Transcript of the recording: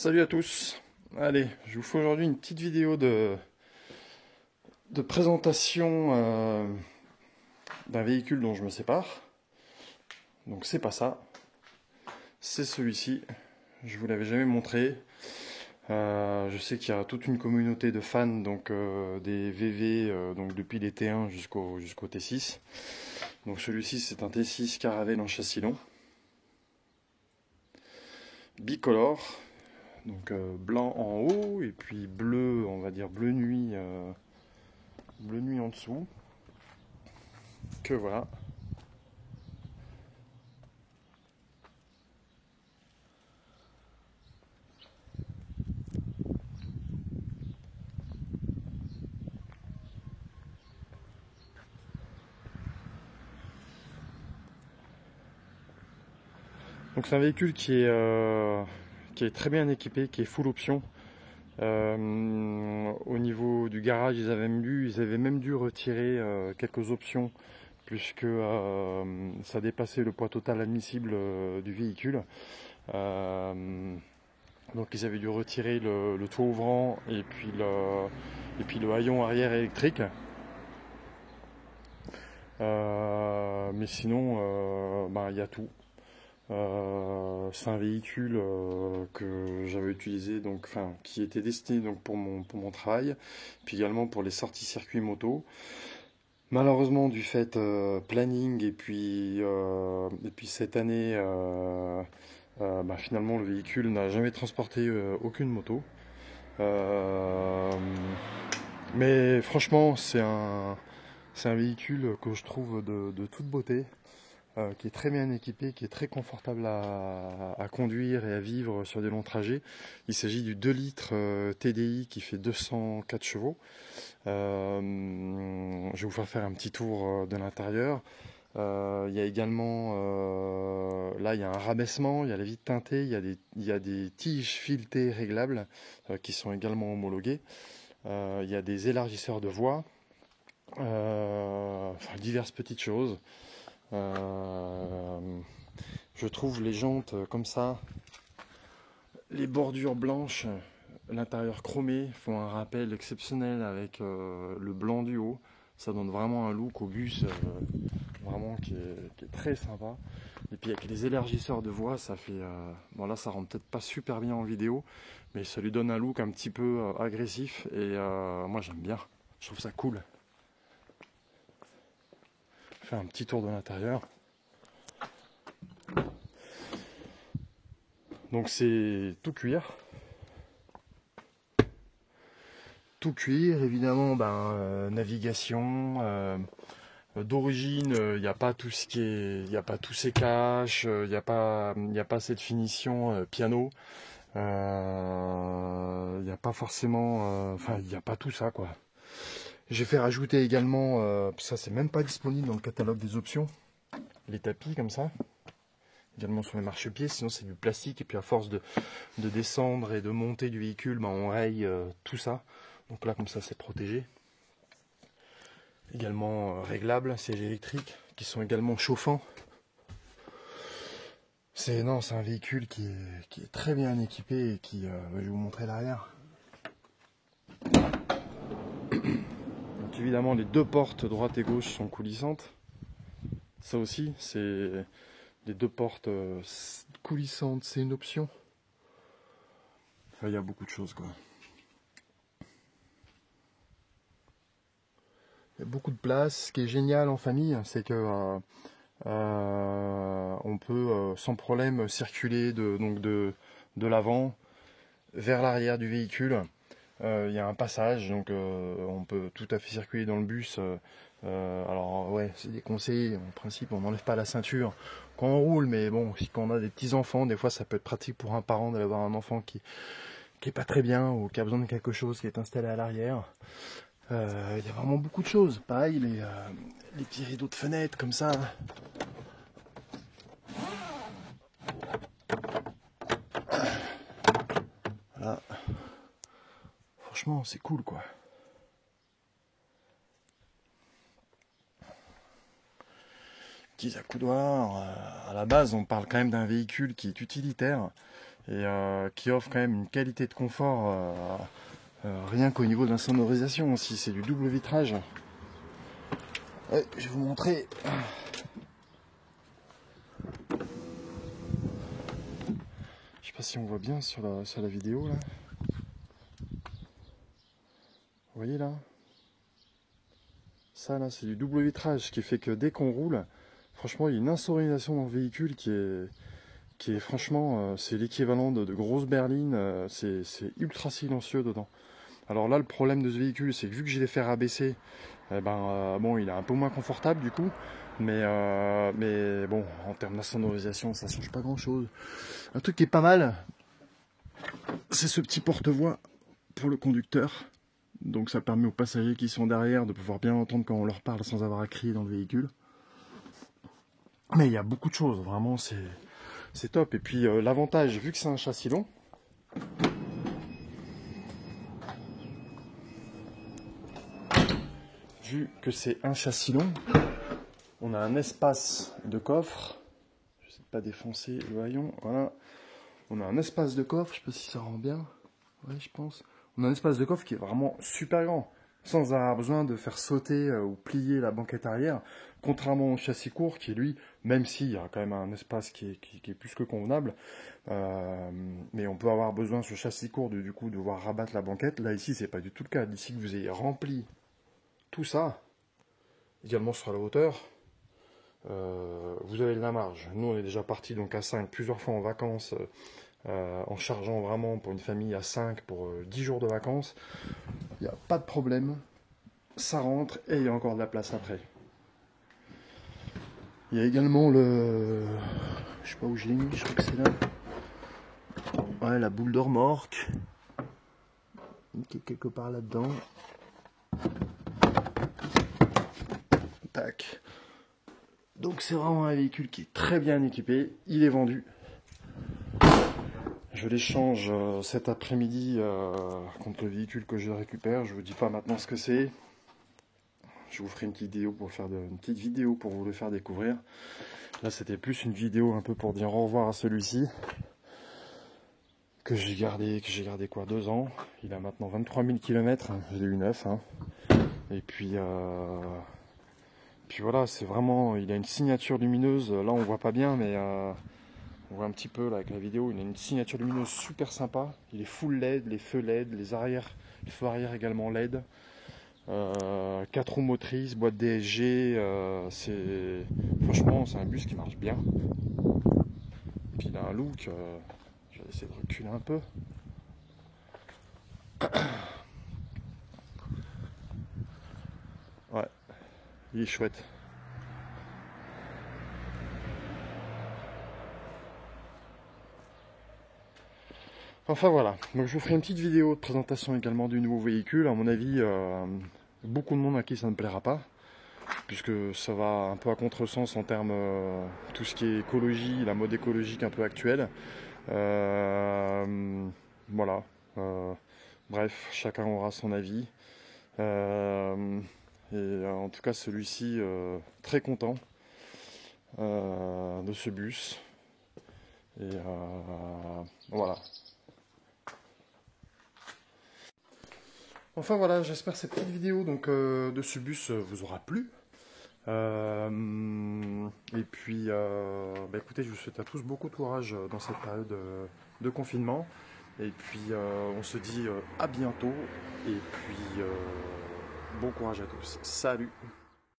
Salut à tous. Allez, je vous fais aujourd'hui une petite vidéo de présentation d'un véhicule dont je me sépare. Donc c'est pas ça, c'est celui-ci. Je vous l'avais jamais montré. Je sais qu'il y a toute une communauté de fans donc des VV donc depuis les T1 jusqu'au T6. Donc celui-ci c'est un T6 Caravelle en châssis long, bicolore. Donc blanc en haut et puis bleu, on va dire bleu nuit en dessous. Que voilà. Donc c'est un véhicule qui est très bien équipé, qui est full option. Au niveau du garage, ils avaient même dû retirer quelques options puisque ça dépassait le poids total admissible du véhicule. Donc ils avaient dû retirer le toit ouvrant et puis le haillon arrière électrique. Mais sinon, il y a tout. C'est un véhicule que j'avais utilisé, donc, qui était destiné donc, pour mon travail, puis également pour les sorties circuits moto. Malheureusement, du fait planning et puis cette année, finalement le véhicule n'a jamais transporté aucune moto. Mais franchement, c'est un véhicule que je trouve de toute beauté. Qui est très bien équipé, qui est très confortable à conduire et à vivre sur des longs trajets. Il s'agit du 2 litres TDI qui fait 204 chevaux. Je vais vous faire un petit tour de l'intérieur. Il y a également, là il y a un rabaissement, il y a la vitre teintée, il y a des tiges filetées réglables qui sont également homologuées. Il y a des élargisseurs de voie, diverses petites choses. Je trouve les jantes comme ça, les bordures blanches, l'intérieur chromé font un rappel exceptionnel avec le blanc du haut. Ça donne vraiment un look au bus vraiment qui est très sympa. Et puis avec les élargisseurs de voie, ça fait bon là ça rend peut-être pas super bien en vidéo, mais ça lui donne un look un petit peu agressif et moi j'aime bien. Je trouve ça cool. Faire un petit tour de l'intérieur. Donc c'est tout cuir. Tout cuir, évidemment, navigation. D'origine, il n'y a pas tout ce qui est. Il n'y a pas tous ces caches, il n'y a pas cette finition piano. Il n'y a pas forcément. Il n'y a pas tout ça quoi. J'ai fait rajouter également, ça c'est même pas disponible dans le catalogue des options, les tapis comme ça, également sur les marchepieds, sinon c'est du plastique, et puis à force de descendre et de monter du véhicule, on raye tout ça, donc là comme ça c'est protégé. Également réglables, sièges électriques, qui sont également chauffants. C'est un véhicule qui est très bien équipé et qui, je vais vous montrer l'arrière. Donc évidemment les deux portes droite et gauche sont coulissantes. Ça aussi, c'est les deux portes coulissantes, c'est une option. Il y a beaucoup de choses quoi. Il y a beaucoup de place. Ce qui est génial en famille, c'est que on peut sans problème circuler de l'avant vers l'arrière du véhicule. Il y a un passage, donc on peut tout à fait circuler dans le bus. Alors ouais, c'est déconseillé. En principe, on n'enlève pas la ceinture quand on roule, mais bon, si quand on a des petits enfants, des fois ça peut être pratique pour un parent d'avoir un enfant qui est pas très bien ou qui a besoin de quelque chose qui est installé à l'arrière. Il y a vraiment beaucoup de choses. Pareil, les petits rideaux de fenêtre comme ça. Voilà. Franchement, c'est cool quoi. Petits accoudoirs. À la base, on parle quand même d'un véhicule qui est utilitaire. et qui offre quand même une qualité de confort rien qu'au niveau de l'insonorisation aussi. C'est du double vitrage. Ouais, je vais vous montrer. Je sais pas si on voit bien sur la vidéo là. Vous voyez là? Ça là, c'est du double vitrage, ce qui fait que dès qu'on roule, franchement, il y a une insonorisation dans le véhicule qui est franchement, c'est l'équivalent de grosses berlines. C'est ultra silencieux dedans. Alors là, le problème de ce véhicule, c'est que vu que j'ai les fers abaissés, bon, il est un peu moins confortable du coup. Mais bon, en termes d'insonorisation, ça change pas grand chose. Un truc qui est pas mal, c'est ce petit porte-voix pour le conducteur. Donc ça permet aux passagers qui sont derrière de pouvoir bien entendre quand on leur parle sans avoir à crier dans le véhicule. Mais il y a beaucoup de choses, vraiment c'est top. Et puis l'avantage, vu que c'est un châssis long, on a un espace de coffre. Je sais pas défoncer le haillon, voilà. On a un espace de coffre, je sais pas si ça rend bien. Ouais, je pense. On a un espace de coffre qui est vraiment super grand, sans avoir besoin de faire sauter ou plier la banquette arrière, contrairement au châssis court qui, lui, même s'il y a quand même un espace qui est plus que convenable, mais on peut avoir besoin sur le châssis court du coup de devoir rabattre la banquette. Là, ici, c'est pas du tout le cas. D'ici que vous ayez rempli tout ça, également sur la hauteur, vous avez de la marge. Nous, on est déjà parti donc à 5 plusieurs fois en vacances, en chargeant vraiment pour une famille à 5 pour 10 jours de vacances. Il n'y a pas de problème, ça rentre et il y a encore de la place après. Il y a également le... Je sais pas où je l'ai mis, je crois que c'est là. Ouais, la boule de remorque. Qui est quelque part là-dedans. Tac. Donc c'est vraiment un véhicule qui est très bien équipé. Il est vendu. Je l'échange cet après-midi contre le véhicule que je récupère. Je vous dis pas maintenant ce que c'est. Je vous ferai une petite vidéo pour vous le faire découvrir. Là, c'était plus une vidéo un peu pour dire au revoir à celui-ci que j'ai gardé quoi, 2 ans. Il a maintenant 23 000 km. Je l'ai eu neuf. Hein. Et puis voilà, c'est vraiment, il a une signature lumineuse. Là, on voit pas bien, mais on voit un petit peu là avec la vidéo. Il a une signature lumineuse super sympa. Il est full LED, les feux LED, les feux arrière également LED. 4 roues motrices, boîte DSG, franchement c'est un bus qui marche bien. Et puis il a un look, je vais essayer de reculer un peu. Ouais, il est chouette. Enfin voilà, donc je vous ferai une petite vidéo de présentation également du nouveau véhicule. À mon avis, beaucoup de monde à qui ça ne plaira pas, puisque ça va un peu à contresens en termes tout ce qui est écologie, la mode écologique un peu actuelle. Voilà. Bref, chacun aura son avis. Et en tout cas, celui-ci, très content de ce bus. Et voilà. Enfin voilà, j'espère que cette petite vidéo donc, de ce bus vous aura plu. Et puis, écoutez, je vous souhaite à tous beaucoup de courage dans cette période de confinement. Et puis, on se dit à bientôt. Et puis, bon courage à tous. Salut!